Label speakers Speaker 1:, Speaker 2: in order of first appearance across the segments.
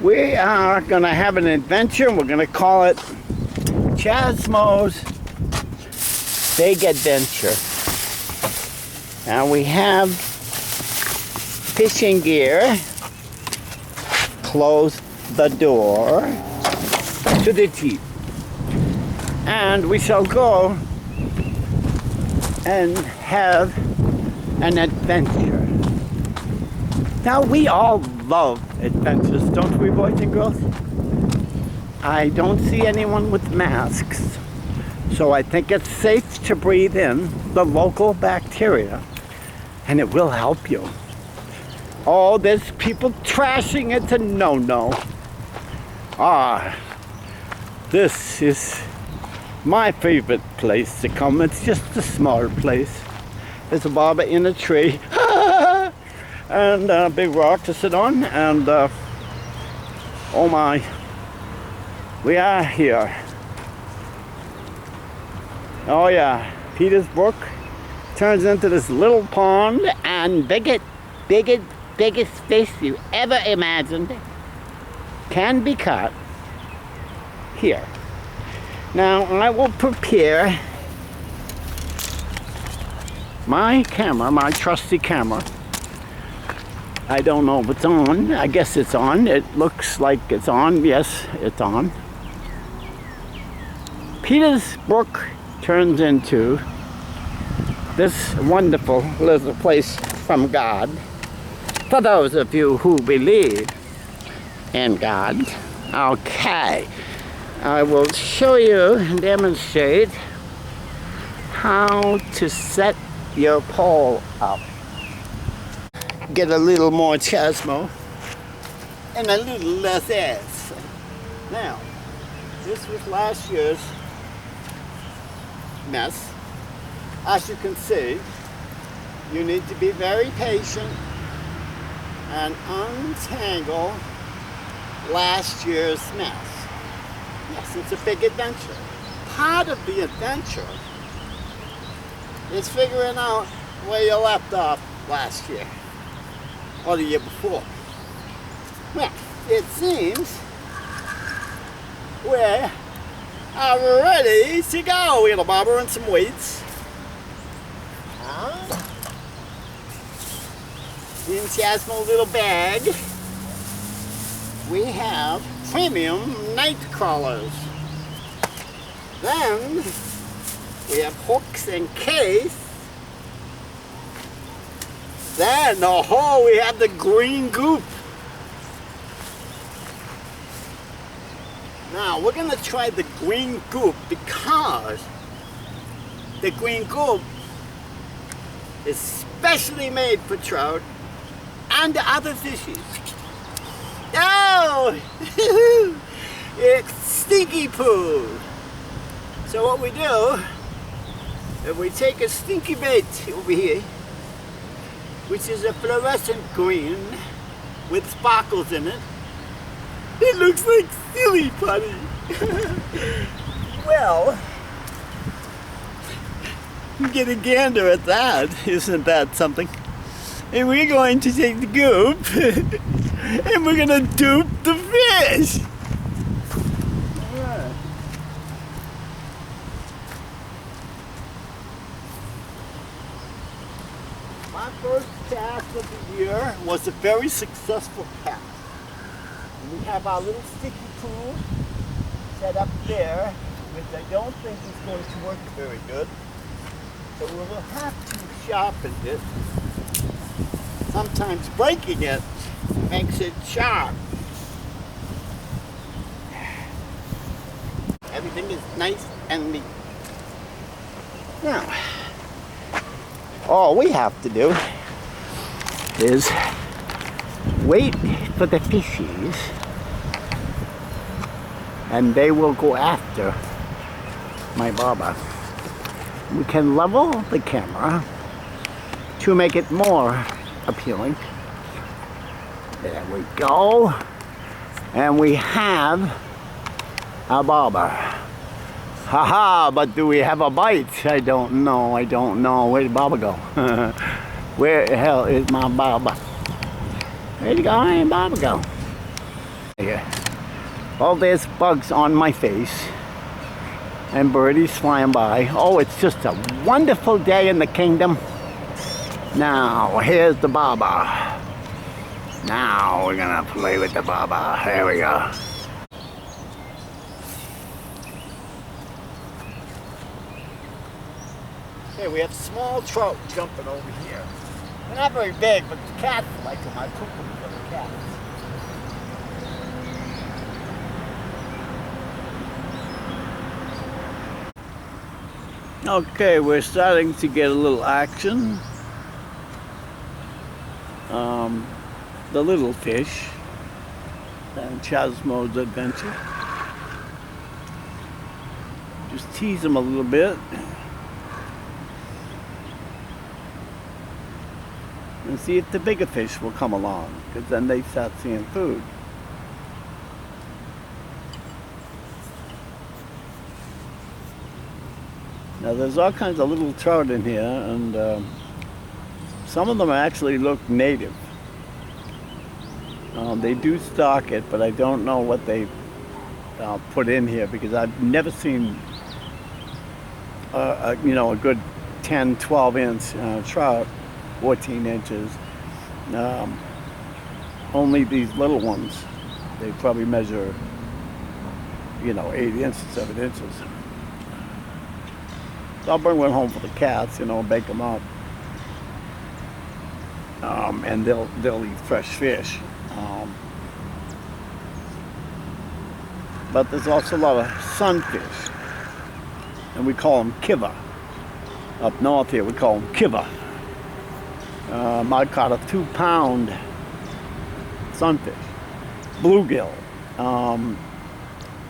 Speaker 1: We are going to have an adventure. We're going to call it Chazmo's Big Adventure. Now we have fishing gear. Close the door to the Jeep. And we shall go and have an adventure. Now we all love adventures, don't we, boys and girls? I don't see anyone with masks, so I think it's safe to breathe in the local bacteria, and it will help you. Oh, there's people trashing it, a no-no. This is my favorite place to come. It's just a small place. There's a barber in a tree. And a big rock to sit on, and oh my, we are here. Oh yeah, Peter's Brook turns into this little pond, and biggest fish you ever imagined can be caught here. Now I will prepare my camera, my trusty camera. I don't know if it's on. I guess it's on. It looks like it's on. Yes, it's on. Peter's Brook turns into this wonderful little place from God. For those of you who believe in God. Okay. I will show you and demonstrate how to set your pole up. Get a little more Chazmo and a little less ass. Now, this was last year's mess. As you can see, you need to be very patient and untangle last year's mess. Yes, it's a big adventure. Part of the adventure is figuring out where you left off last year. Or the year before. Well, it seems we are ready to go. We got a bobber and some weights. In Chazmo's little bag, we have premium night crawlers. Then we have hooks and case. Then, oh, we have the green goop. Now, we're going to try the green goop because the green goop is specially made for trout and other fishes. Oh, it's stinky poo. So what we do, if we take a stinky bait over here, which is a fluorescent green with sparkles in it. It looks like silly putty. Well, get a gander at that. Isn't that something? And we're going to take the goop and we're going to dupe the fish. My first cast of the year was a very successful cast. And we have our little sticky pool set up there, which I don't think is going to work very good. So we will have to sharpen it. Sometimes breaking it makes it sharp. Everything is nice and neat. Now, all we have to do is wait for the fishies and they will go after my bobber. We can level the camera to make it more appealing. There we go. And we have a bobber. Haha, but do we have a bite? I don't know. Where'd the bobber go? Where the hell is my bobber? Where'd the guy and bobber go? Well, there's bugs on my face and birdies flying by. Oh, it's just a wonderful day in the kingdom. Now, here's the baba. Now we're gonna play with the baba. There we go. Okay, we have small trout jumping over here. They're not very big, but the cats like them. I cook them for the cats. Okay, we're starting to get a little action. The little fish and Chazmo's adventure. Just tease them a little bit. And see if the bigger fish will come along, because then they start seeing food. Now there's all kinds of little trout in here, and some of them actually look native. They do stock it, but I don't know what they put in here, because I've never seen a good 10, 12 inch trout, 14 inches. Only these little ones, they probably measure 8 inches, 7 inches. So I'll bring one home for the cats, bake them up. And they'll eat fresh fish. But there's also a lot of sunfish, and we call them Kiva. Up north here we call them Kiva. I caught a 2-pound sunfish, bluegill,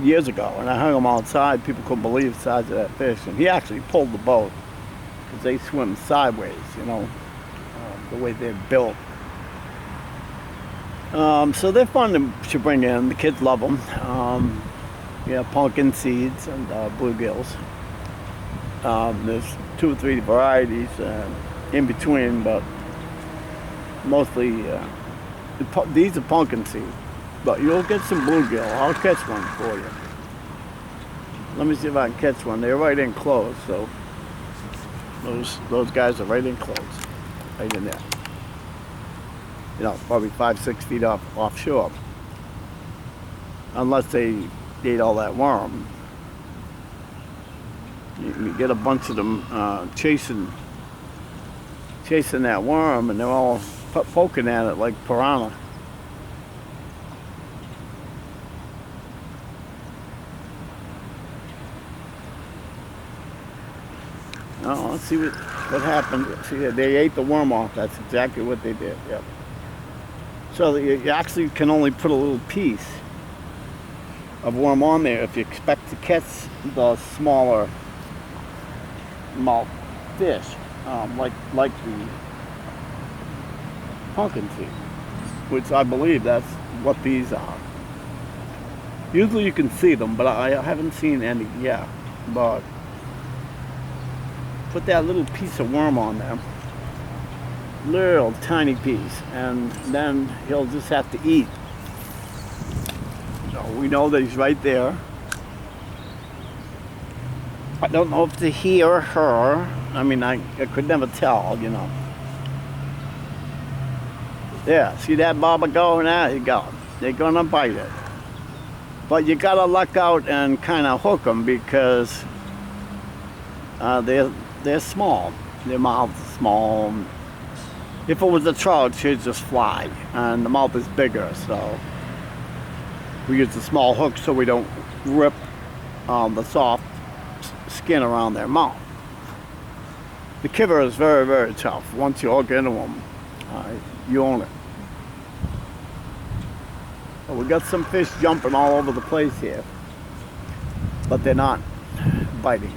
Speaker 1: years ago, and I hung them outside. People couldn't believe the size of that fish, and he actually pulled the boat because they swim sideways, the way they're built. So they're fun to bring in. The kids love them. Pumpkin seeds and bluegills. There's 2 or 3 varieties in between, but mostly these are pumpkin seeds. But you'll get some bluegill. I'll catch one for you. Let me see if I can catch one. They're right in close, so those guys are right in close, right in there. Probably 5-6 feet offshore. Unless they ate all that worm. You get a bunch of them chasing that worm, and they're all poking at it like piranha. Oh, let's see what happened. See, they ate the worm off. That's exactly what they did. Yep. So you actually can only put a little piece of worm on there if you expect to catch the smaller mouth fish, like the pumpkin seed, which I believe that's what these are. Usually you can see them, but I haven't seen any yet. But put that little piece of worm on there, little tiny piece, and then he'll just have to eat. So we know that he's right there. I don't know if it's he or her. I mean, I could never tell, Yeah, see that bobber go? There you go. They're gonna bite it. But you gotta luck out and kind of hook them, because they're small. Their mouth's small. If it was a trout, she'd just fly, and the mouth is bigger, so we use a small hook so we don't rip the soft skin around their mouth. The Kiva is very, very tough. Once you hook into them, you own it. Well, we got some fish jumping all over the place here, but they're not biting.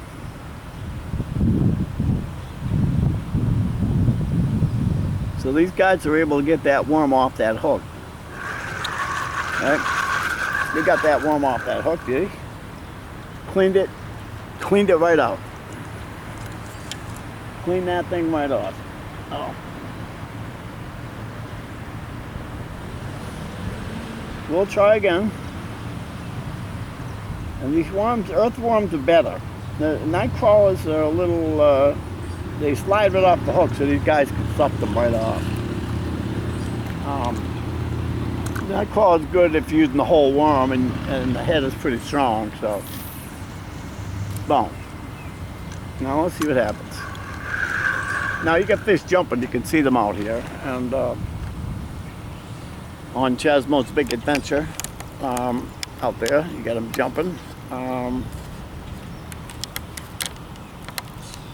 Speaker 1: So these guys are able to get that worm off that hook. Right? They got that worm off that hook, did he? Cleaned it right out. Clean that thing right off. Oh. we'll try again. And these worms, earthworms are better. The night crawlers are a little, they slide right off the hook, so these guys can suck them right off. Night crawler is good if you're using the whole worm, and the head is pretty strong, so. Boom. Now let's see what happens. Now you got fish jumping, you can see them out here. And on Chazmo's Big Adventure, out there, you got them jumping.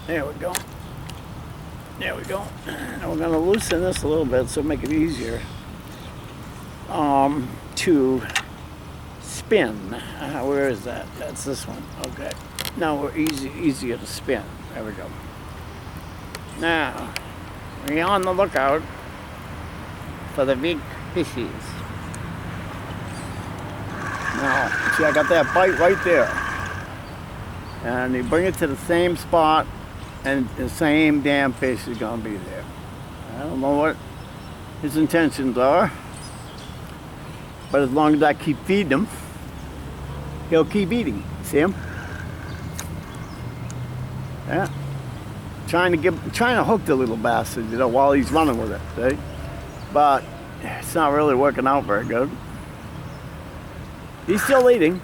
Speaker 1: There we go. There we go. And we're going to loosen this a little bit so make it easier to spin. Where is that? That's this one. Okay. Now we're easier to spin. There we go. Now, we're on the lookout for the big fishies. Now, see, I got that bite right there. And you bring it to the same spot, and the same damn fish is gonna be there. I don't know what his intentions are, but as long as I keep feeding him, he'll keep eating. See him? Yeah. Trying to hook the little bastard, you know, while he's running with it, see? But it's not really working out very good. He's still eating.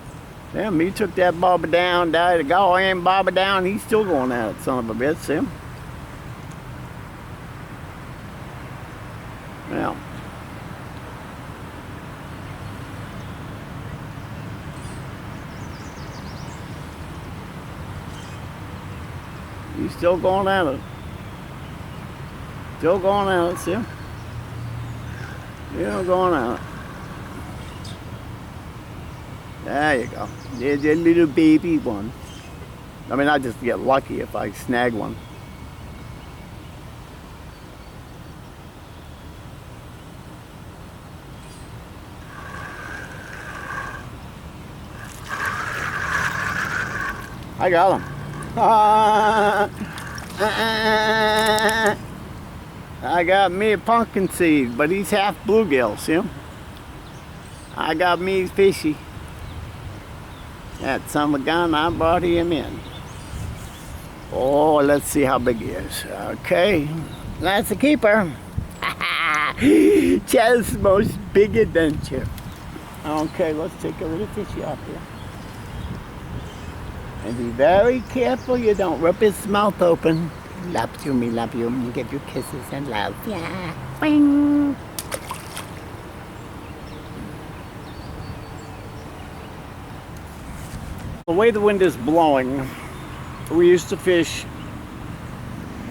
Speaker 1: Damn, he took that bobber down, died to go in, bobber down. He's still going at it, son of a bitch, see him? Yeah. He's still going at it. Still going at it, see him? Still going at it. There you go. There's a little baby one. I mean, I just get lucky if I snag one. I got him. I got me a pumpkin seed, but he's half bluegill, see him? I got me a fishy. That son of a gun, I brought him in. Oh, let's see how big he is. Okay, that's a keeper. Chazmo's Big Adventure. Okay, let's take a little fishy off here. And be very careful you don't rip his mouth open. Love you, me love you, and give you kisses and love. Yeah. Bing. The way the wind is blowing, we used to fish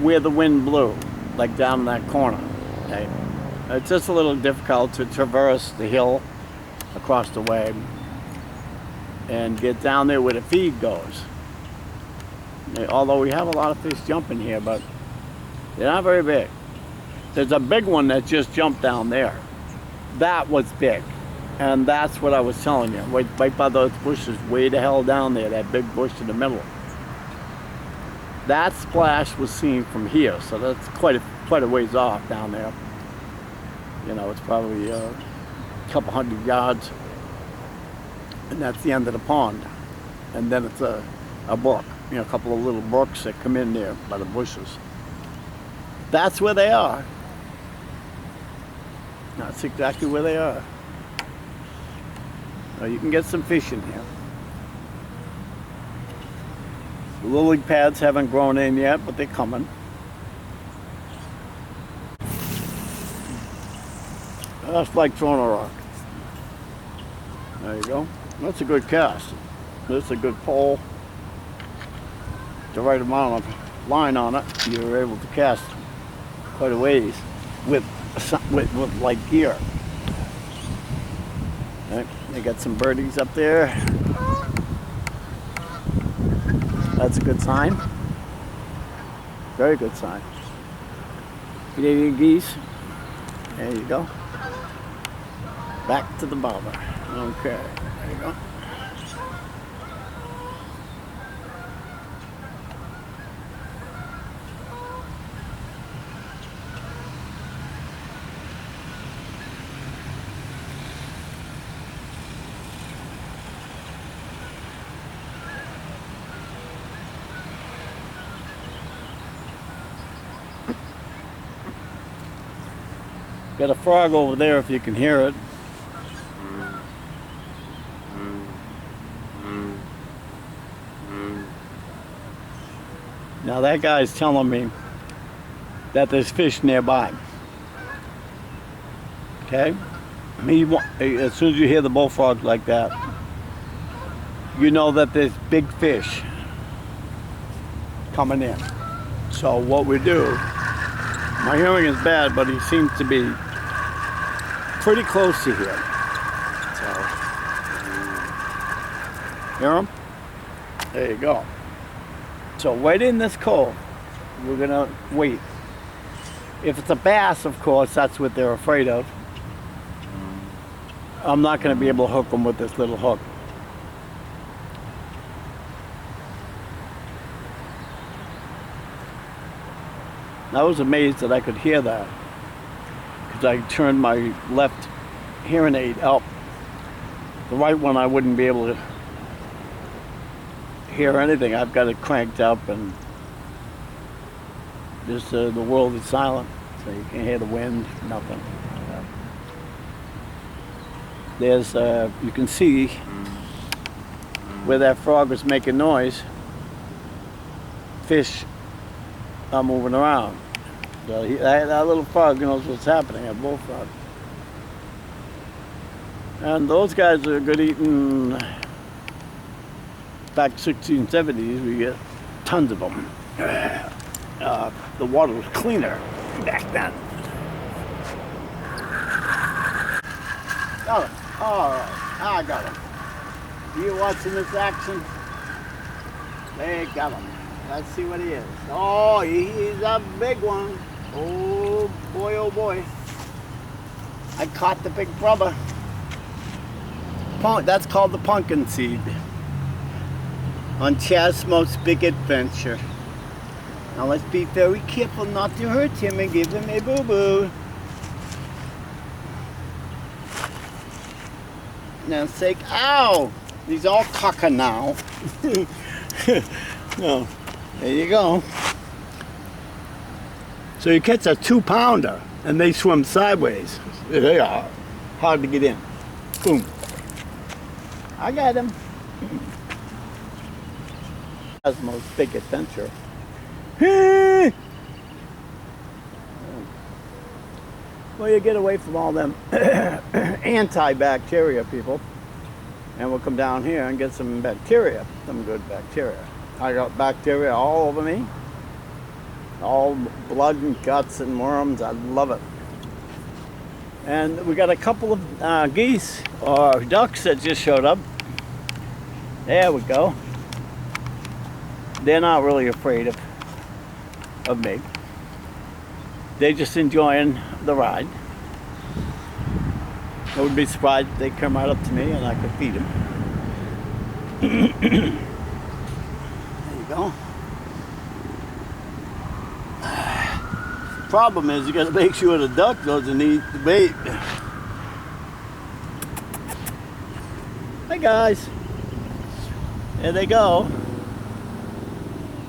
Speaker 1: where the wind blew, like down in that corner. Okay? It's just a little difficult to traverse the hill across the way and get down there where the feed goes. Although we have a lot of fish jumping here, but they're not very big. There's a big one that just jumped down there. That was big. And that's what I was telling you. Right by those bushes, way the hell down there, that big bush in the middle. That splash was seen from here, so that's quite a ways off down there. You know, it's probably a couple 100 yards. And that's the end of the pond. And then it's a brook, you know, a couple of little brooks that come in there by the bushes. That's where they are. That's exactly where they are. Now you can get some fish in here. The lily pads haven't grown in yet, but they're coming. That's like throwing a rock. There you go. That's a good cast. That's a good pole. The right amount of line on it, you're able to cast quite a ways with like gear. Right. They got some birdies up there. That's a good sign. Very good sign. Canadian geese. There you go. Back to the bobber. Okay, there you go. Got a frog over there if you can hear it. Now that guy's telling me that there's fish nearby. Okay? As soon as you hear the bullfrog like that, you know that there's big fish coming in. So what we do, my hearing is bad, but he seems to be pretty close to here. So, hear him? There you go. So right in this cove, we're gonna wait. If it's a bass, of course, that's what they're afraid of. I'm not gonna be able to hook them with this little hook. I was amazed that I could hear that because I turned my left hearing aid up. The right one I wouldn't be able to hear anything. I've got it cranked up and just the world is silent, so you can't hear the wind, nothing. There's you can see where that frog was making noise. Fish are moving around. So that little frog knows what's happening, a bullfrog. And those guys are good eating. Back 1670s, we get tons of them. The water was cleaner back then. Got him. All right, I got him. You watching this action? They got him. Let's see what he is. Oh, he's a big one. Oh boy, oh boy. I caught the big brother. That's called the pumpkin seed. On Chazmo's Big Adventure. Now let's be very careful not to hurt him and give him a boo-boo. Now say, ow! He's all caca now. No, there you go. So you catch a 2-pounder and they swim sideways. They are hard to get in. Boom. I got him. Chazmo's Big Adventure. Well, you get away from all them antibacteria people, and we'll come down here and get some bacteria, some good bacteria. I got bacteria all over me, all blood and guts and worms. I love it. And we got a couple of geese or ducks that just showed up. There we go. They're not really afraid of me. They're just enjoying the ride. I would be surprised if they come right up to me and I could feed them. There you go. Problem is, you got to make sure the duck doesn't eat the bait. Hi guys. There they go.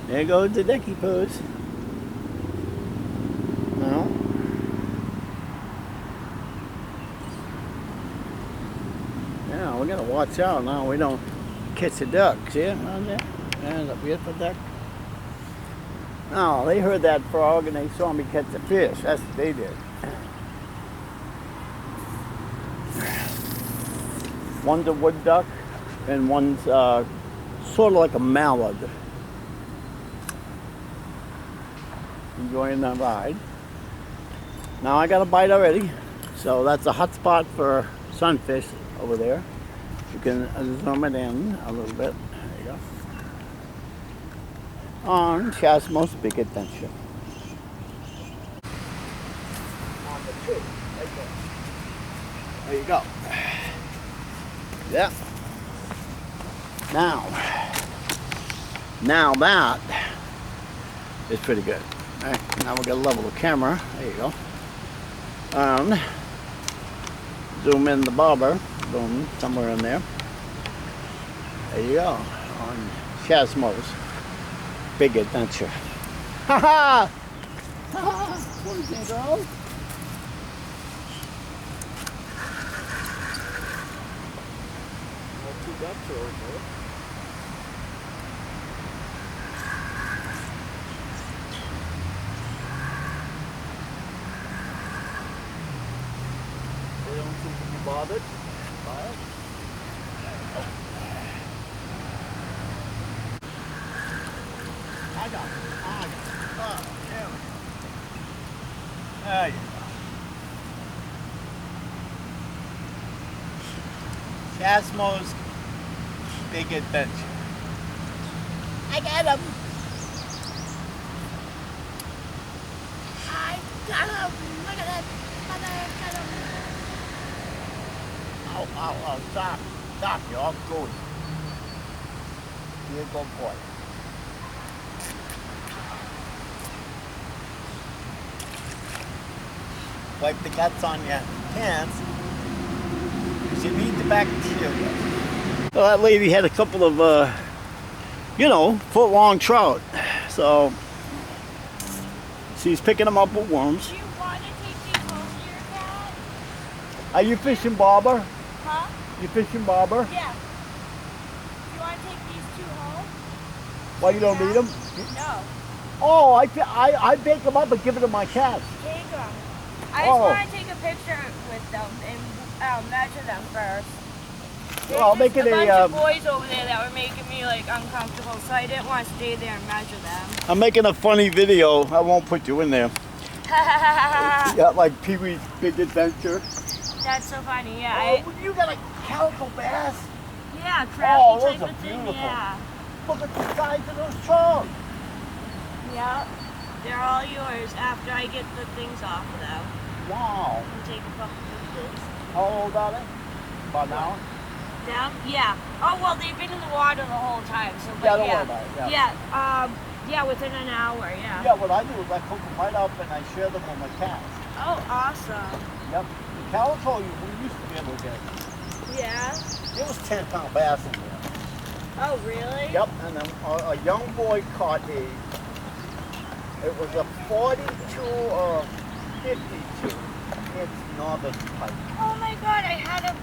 Speaker 1: There goes the ducky pose. Well, yeah, we gotta watch out now. We don't catch a duck. See it right there? There's a beautiful duck. No, they heard that frog and they saw me catch the fish. That's what they did. One's a wood duck and one's sort of like a mallard. Enjoying that ride. Now I got a bite already, so that's a hot spot for sunfish over there. You can zoom it in a little bit. There you go. On Chazmo's Big Adventure. On the tree, right there. There you go. Yeah. Now that is pretty good. All right, now we're gonna level the camera. There you go. Zoom in the bobber. Boom, somewhere in there. There you go. On Chazmo's Big Adventure. Ha ha! Ha ha! Boys and girls. ducks over there. They don't seem to be bothered by it. I got it. Oh, there we go. There you go. Chazmo's Big Adventure. I got him. I got him. Look at that. Mother, I got him. Oh, stop. Stop, you're all good. You're a good boy. Wipe the guts on your pants. You need the bacteria. Well, that lady had a couple of, foot-long trout. So, she's picking them up with worms.
Speaker 2: Do you want to take these home to your cat?
Speaker 1: Are you fishing bobber?
Speaker 2: Huh?
Speaker 1: You fishing bobber?
Speaker 2: Yeah. Do you want to take these two home?
Speaker 1: Why, you don't need them?
Speaker 2: No.
Speaker 1: Oh, I bake them up and give it to my cats.
Speaker 2: Take them. I just want to take a picture with them and measure them first. There's
Speaker 1: Well, I'll make it
Speaker 2: a bunch of boys over there that were making me like uncomfortable, so I didn't want to stay there and measure them.
Speaker 1: I'm making a funny video. I won't put you in there. Yeah, like Pee-wee's Big Adventure.
Speaker 2: That's so funny, yeah.
Speaker 1: Oh, you got a calico bass?
Speaker 2: Yeah, crabby
Speaker 1: Oh,
Speaker 2: type
Speaker 1: those
Speaker 2: of
Speaker 1: are
Speaker 2: thing,
Speaker 1: beautiful.
Speaker 2: yeah.
Speaker 1: Look at the size of those troughs.
Speaker 2: Yep. They're all yours after I get the things off of them.
Speaker 1: Wow.
Speaker 2: And take a couple pictures.
Speaker 1: How old are they? About an hour?
Speaker 2: Them? Yeah. Oh, well, they've been in the water the whole time, so, but
Speaker 1: Yeah, don't worry about it. Yeah.
Speaker 2: Yeah, within an hour, yeah.
Speaker 1: Yeah, what I do is I cook them right up and I share them with my cats.
Speaker 2: Oh, awesome.
Speaker 1: Yep. The calico, we used to be able to get.
Speaker 2: Yeah.
Speaker 1: There was 10-pound bass in there.
Speaker 2: Oh, really?
Speaker 1: Yep, and then a young boy caught a, it was a 42 or 52 inch northern pike.
Speaker 2: Oh my god, I had a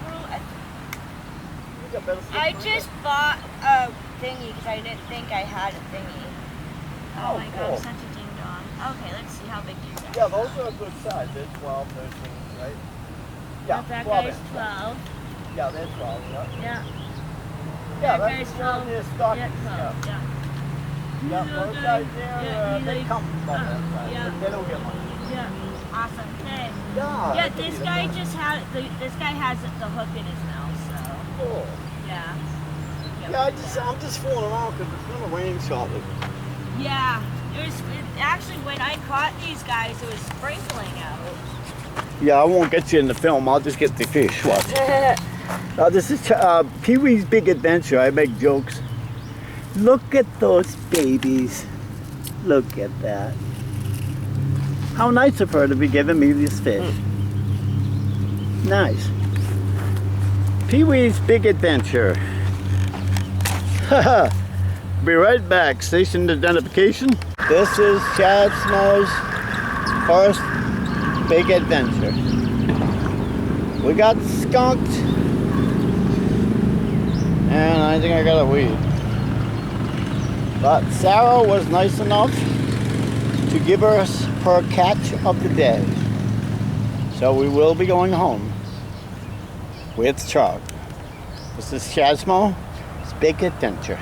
Speaker 1: You got better stuff
Speaker 2: I
Speaker 1: than
Speaker 2: just
Speaker 1: that.
Speaker 2: bought a thingy because I didn't think I had a thingy. Oh,
Speaker 1: Oh,
Speaker 2: my
Speaker 1: cool.
Speaker 2: god, such a ding dong. Okay, let's see how big you guys
Speaker 1: Yeah, those are a good size. They're 12, 13, right? Yeah,
Speaker 2: That
Speaker 1: 12
Speaker 2: guy's
Speaker 1: inch.
Speaker 2: 12.
Speaker 1: Yeah, they're 12, yeah.
Speaker 2: Yeah.
Speaker 1: Yeah,
Speaker 2: That
Speaker 1: that's
Speaker 2: guy's
Speaker 1: the
Speaker 2: 12.
Speaker 1: stock.
Speaker 2: Yeah, 12. Yeah.
Speaker 1: Yeah,
Speaker 2: These
Speaker 1: those
Speaker 2: little
Speaker 1: guys
Speaker 2: guys,
Speaker 1: there,
Speaker 2: yeah, he
Speaker 1: they
Speaker 2: like-
Speaker 1: come from that size.
Speaker 2: yeah.
Speaker 1: They don't get much.
Speaker 2: Yeah. Awesome. Okay.
Speaker 1: Yeah,
Speaker 2: Yeah,
Speaker 1: that could
Speaker 2: this
Speaker 1: be
Speaker 2: guy
Speaker 1: the-
Speaker 2: just had this guy has the hook in his mouth, so
Speaker 1: Cool.
Speaker 2: yeah.
Speaker 1: Yeah, I'm just fooling around because it's gonna rain shortly.
Speaker 2: Yeah. Actually when I caught these guys, it was sprinkling out.
Speaker 1: Yeah, I won't get you in the film. I'll just get the fish. Watch. This is Pee-wee's Big Adventure. I make jokes. Look at those babies. Look at that. How nice of her to be giving me this fish. Nice. Pee-wee's Big Adventure. Be right back. Station identification. This is Chazmo's first Big Adventure. We got skunked, and I think I got a weed. But Sarah was nice enough to give us her catch of the day. So we will be going home with trout. This is Chazmo's Big Adventure.